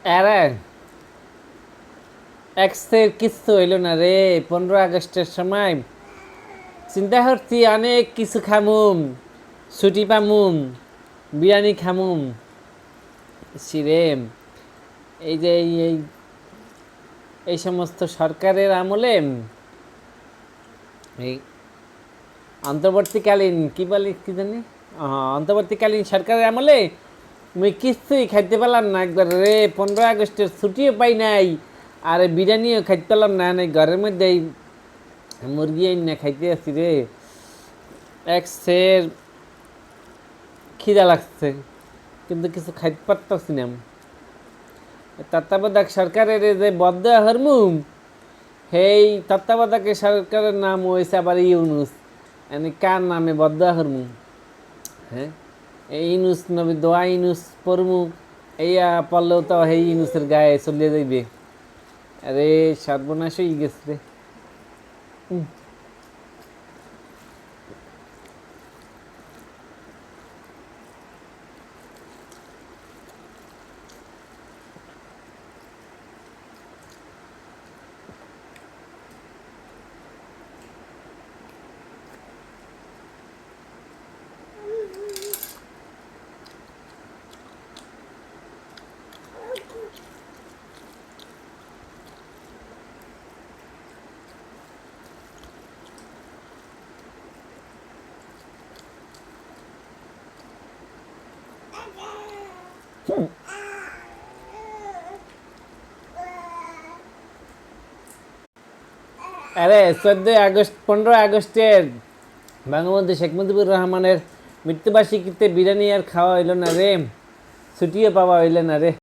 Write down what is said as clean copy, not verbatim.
আরে এক্সের কিছু হইল না রে। 15 আগস্টের সময় চিন্তা করছি অনেক কিছু খামুম, ছুটি পামুম, বিরিয়ানি খামুম। সিরে এই যে এই সমস্ত সরকারের আমলে এই অন্তর্বর্তীকালীন কি বলে কি জানি, অন্তর্বর্তীকালীন সরকারের আমলে মুই কিছুই খাইতে পারলাম না একবার রে। 15 আগস্টের ছুটিও পাই নাই, আর বিরিয়ানিও খাইতে পারলাম না। ঘরের মধ্যে মুরগি আইন না খাইতে আসি রে। সের খিদা লাগছে কিন্তু কিছু খাইতে পারতাছি না। তত্ত্বাবধায়ক সরকারের যে বদ্ধ হরমুম, সেই তত্ত্বাবধায়ক সরকারের নাম হয়েছে আবার ইউনুস। কার নামে বদ্ধ হরমুম? হ্যাঁ, এই ইউনুস নবী দোয়া ইউনুস পড়মু, এইয়া পড়লেও তো সেই ইউনুসের গায়ে চলিয়ে যাইবে। আরে সর্বনাশ হয়ে গেছে রে। আরে 14 আগস্ট 15 আগস্টের বঙ্গবন্ধু শেখ মুজিবুর রহমানের মৃত্যুবার্ষিকীতে বিরিয়ানি আর খাওয়া হইল না রে, ছুটিও পাওয়া হইল না রে।